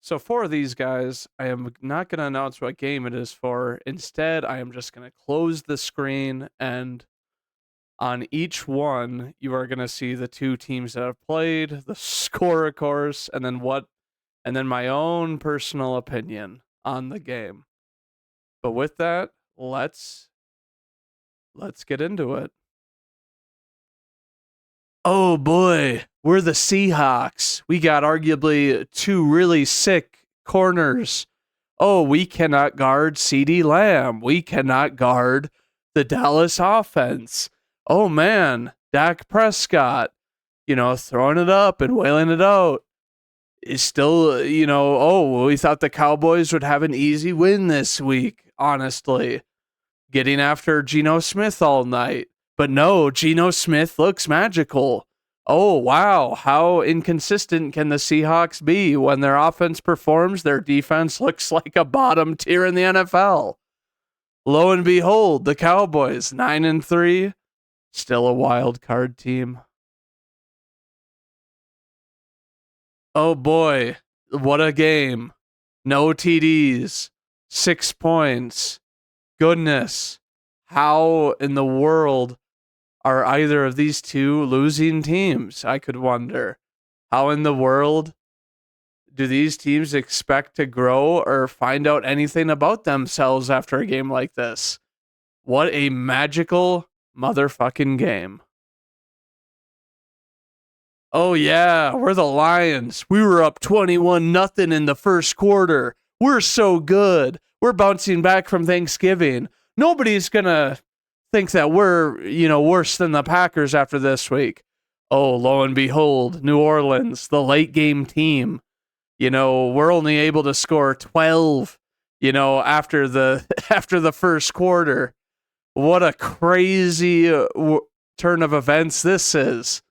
So for these guys, I am not going to announce what game it is for. Instead, I am just going to close the screen, and on each one, you are going to see the two teams that have played, the score, of course, and then my own personal opinion on the game. But with that, let's get into it. Oh boy, we're the Seahawks. We got arguably two really sick corners. Oh, we cannot guard CeeDee Lamb. We cannot guard the Dallas offense. Oh man, Dak Prescott, throwing it up and wailing it out is still, oh, we thought the Cowboys would have an easy win this week, honestly. Getting after Geno Smith all night. But no, Geno Smith looks magical. Oh, wow. How inconsistent can the Seahawks be? When their offense performs, their defense looks like a bottom tier in the NFL. Lo and behold, the Cowboys, 9-3, still a wild card team. Oh boy, what a game. No TDs, 6 points. Goodness, how in the world are either of these two losing teams? I could wonder. How in the world do these teams expect to grow or find out anything about themselves after a game like this? What a magical motherfucking game. Oh yeah, we're the Lions. We were up 21-0 in the first quarter. We're so good. We're bouncing back from Thanksgiving. Nobody's going to think that we're, worse than the Packers after this week. Oh, lo and behold, New Orleans, the late game team. We're only able to score 12, after the first quarter. What a crazy turn of events this is.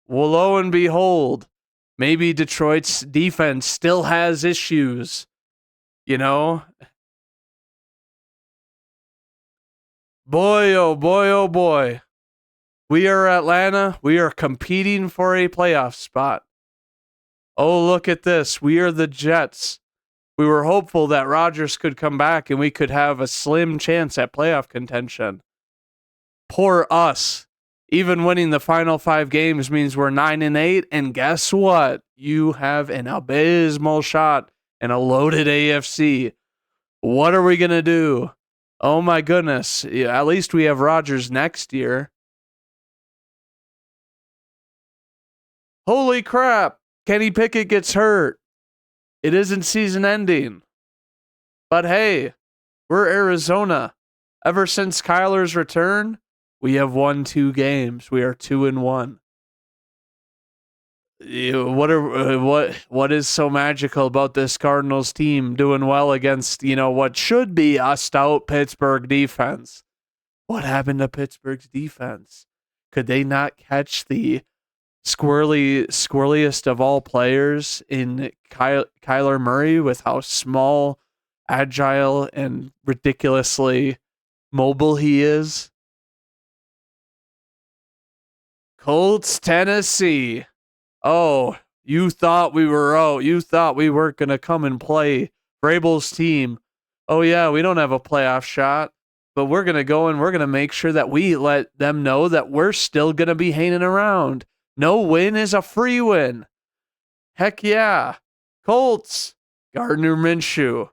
Well, lo and behold, maybe Detroit's defense still has issues. Boy, oh boy, oh boy. We are Atlanta. We are competing for a playoff spot. Oh, look at this. We are the Jets. We were hopeful that Rodgers could come back and we could have a slim chance at playoff contention. Poor us. Even winning the final 5 games means we're 9-8, and guess what? You have an abysmal shot and a loaded AFC. What are we going to do? Oh my goodness. Yeah, at least we have Rodgers next year. Holy crap. Kenny Pickett gets hurt. It isn't season ending. But hey, we're Arizona. Ever since Kyler's return, we have won 2 games. We are 2-1. What is so magical about this Cardinals team doing well against, what should be a stout Pittsburgh defense? What happened to Pittsburgh's defense? Could they not catch the squirreliest of all players in Kyler Murray with how small, agile, and ridiculously mobile he is? Colts, Tennessee. Oh, you thought we were out. You thought we weren't going to come and play Vrabel's team. Oh, yeah, we don't have a playoff shot, but we're going to go and we're going to make sure that we let them know that we're still going to be hanging around. No win is a free win. Heck yeah. Colts, Gardner Minshew.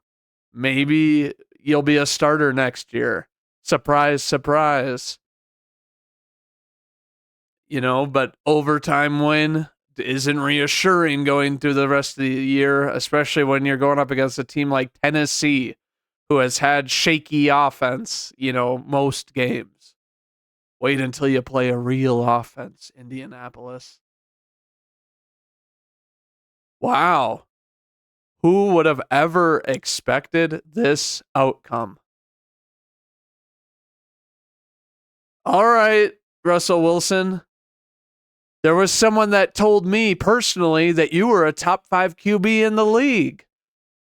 Maybe you'll be a starter next year. Surprise, surprise. But overtime win isn't reassuring going through the rest of the year, especially when you're going up against a team like Tennessee, who has had shaky offense, most games. Wait until you play a real offense, Indianapolis. Wow. Who would have ever expected this outcome? All right, Russell Wilson. There was someone that told me personally that you were a top 5 QB in the league.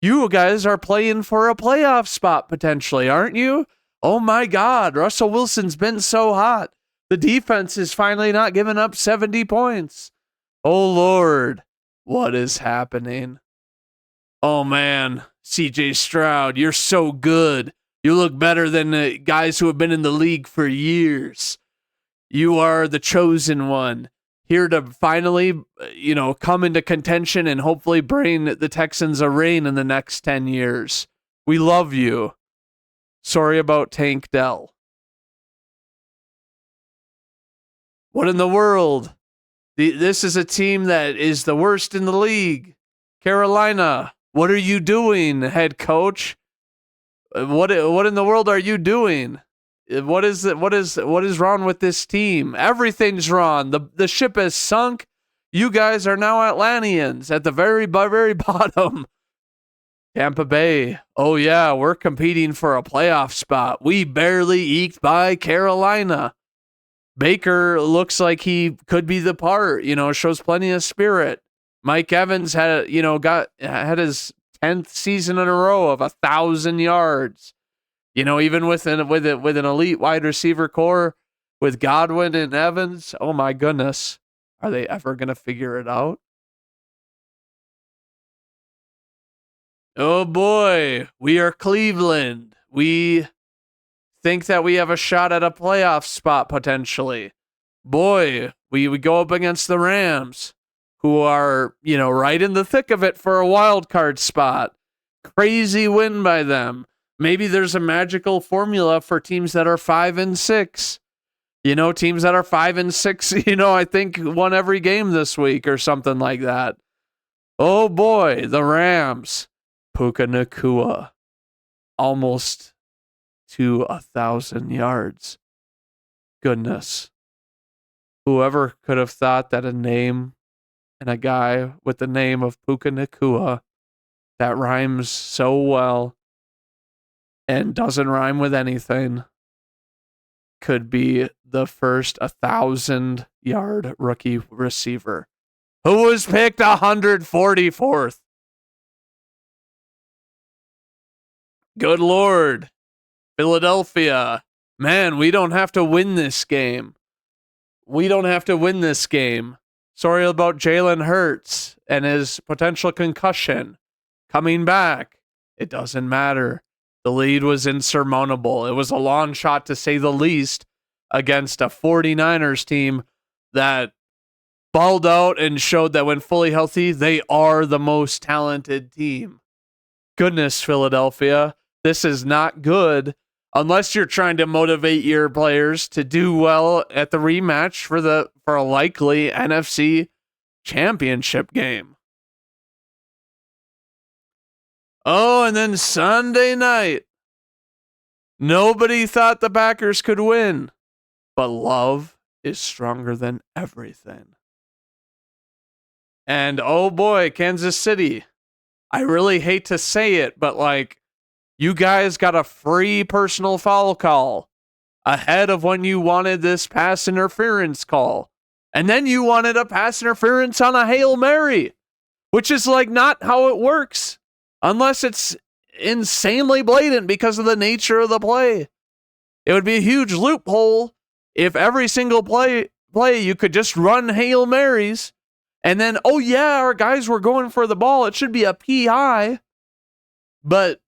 You guys are playing for a playoff spot potentially, aren't you? Oh my God, Russell Wilson's been so hot. The defense is finally not giving up 70 points. Oh Lord, what is happening? Oh man, CJ Stroud, you're so good. You look better than the guys who have been in the league for years. You are the chosen one, here to finally, come into contention and hopefully bring the Texans a reign in the next 10 years. We love you. Sorry about Tank Dell. What in the world? This is a team that is the worst in the league. Carolina, what are you doing, head coach? What in the world are you doing? What is wrong with this team? Everything's wrong. The ship has sunk. You guys are now Atlanteans at the very bottom. Tampa Bay. Oh yeah, we're competing for a playoff spot. We barely eked by Carolina. Baker looks like he could be the part, shows plenty of spirit. Mike Evans had his 10th season in a row of 1,000 yards. Even with an elite wide receiver core with Godwin and Evans, oh my goodness. Are they ever going to figure it out? Oh boy, we are Cleveland. We think that we have a shot at a playoff spot potentially. Boy, we go up against the Rams, who are, right in the thick of it for a wild card spot. Crazy win by them. Maybe there's a magical formula for teams that are 5-6. Teams that are 5-6, I think won every game this week or something like that. Oh boy, the Rams. Puka Nacua. Almost to 1,000 yards. Goodness. Whoever could have thought that a name and a guy with the name of Puka Nacua that rhymes so well and doesn't rhyme with anything could be the first 1,000-yard rookie receiver who was picked 144th. Good Lord. Philadelphia. Man, we don't have to win this game. Sorry about Jalen Hurts and his potential concussion. Coming back. It doesn't matter. The lead was insurmountable. It was a long shot, to say the least, against a 49ers team that balled out and showed that when fully healthy, they are the most talented team. Goodness, Philadelphia. This is not good unless you're trying to motivate your players to do well at the rematch for a likely NFC championship game. Oh, and then Sunday night. Nobody thought the Packers could win, but love is stronger than everything. And oh boy, Kansas City. I really hate to say it, but you guys got a free personal foul call ahead of when you wanted this pass interference call. And then you wanted a pass interference on a Hail Mary, which is not how it works unless it's insanely blatant because of the nature of the play. It would be a huge loophole if every single play you could just run Hail Marys and then, oh yeah, our guys were going for the ball. It should be a PI. But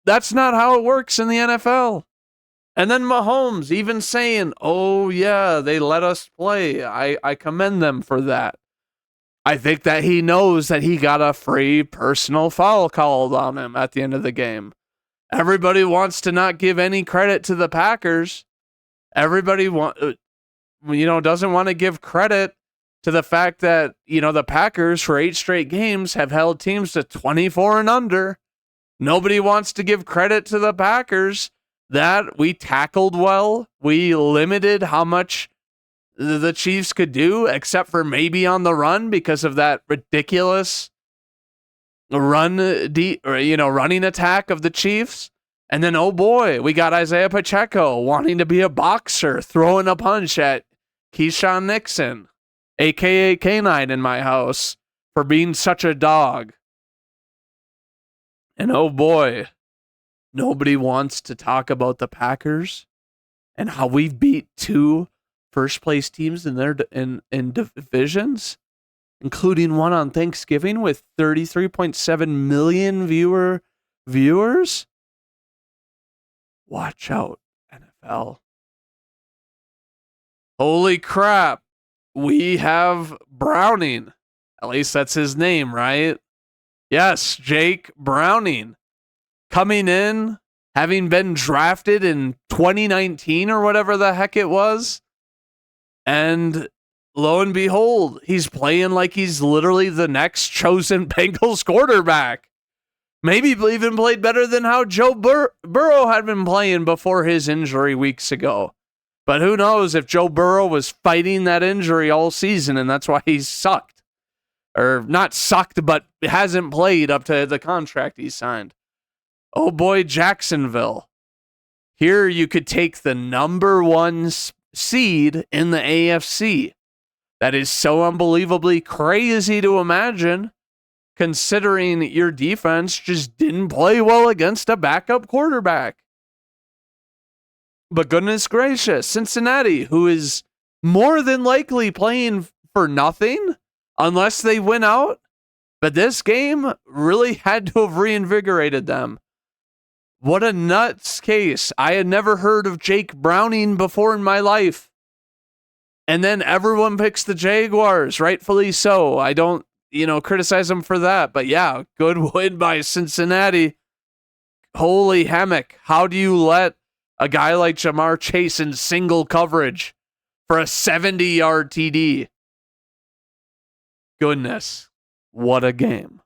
that's not how it works in the NFL. And then Mahomes even saying, oh yeah, they let us play. I commend them for that. I think that he knows that he got a free personal foul called on him at the end of the game. Everybody wants to not give any credit to the Packers. Everybody doesn't want to give credit to the fact that, the Packers for 8 straight games have held teams to 24 and under. Nobody wants to give credit to the Packers that we tackled well. We limited how much the Chiefs could do, except for maybe on the run because of that ridiculous running attack of the Chiefs. And then, oh boy, we got Isaiah Pacheco wanting to be a boxer, throwing a punch at Keyshawn Nixon, a.k.a. Canine in my house, for being such a dog. And oh boy, nobody wants to talk about the Packers and how we've beat 2 first place teams in their in divisions. including one on Thanksgiving with 33.7 million viewers. Watch out, NFL. Holy crap. We have Browning. At least that's his name, right? Yes, Jake Browning. Coming in, having been drafted in 2019 or whatever the heck it was. And lo and behold, he's playing like he's literally the next chosen Bengals quarterback. Maybe even played better than how Joe Burrow had been playing before his injury weeks ago. But who knows if Joe Burrow was fighting that injury all season and that's why he's sucked. Or not sucked, but hasn't played up to the contract he signed. Oh boy, Jacksonville. Here you could take the number 1 seed in the AFC. That is so unbelievably crazy to imagine, considering your defense just didn't play well against a backup quarterback. But goodness gracious, Cincinnati, who is more than likely playing for nothing unless they win out, but this game really had to have reinvigorated them. What a nuts case. I had never heard of Jake Browning before in my life. And then everyone picks the Jaguars, rightfully so. I don't, criticize them for that. But yeah, good win by Cincinnati. Holy hammock. How do you let a guy like Jamar Chase in single coverage for a 70-yard TD? Goodness. What a game.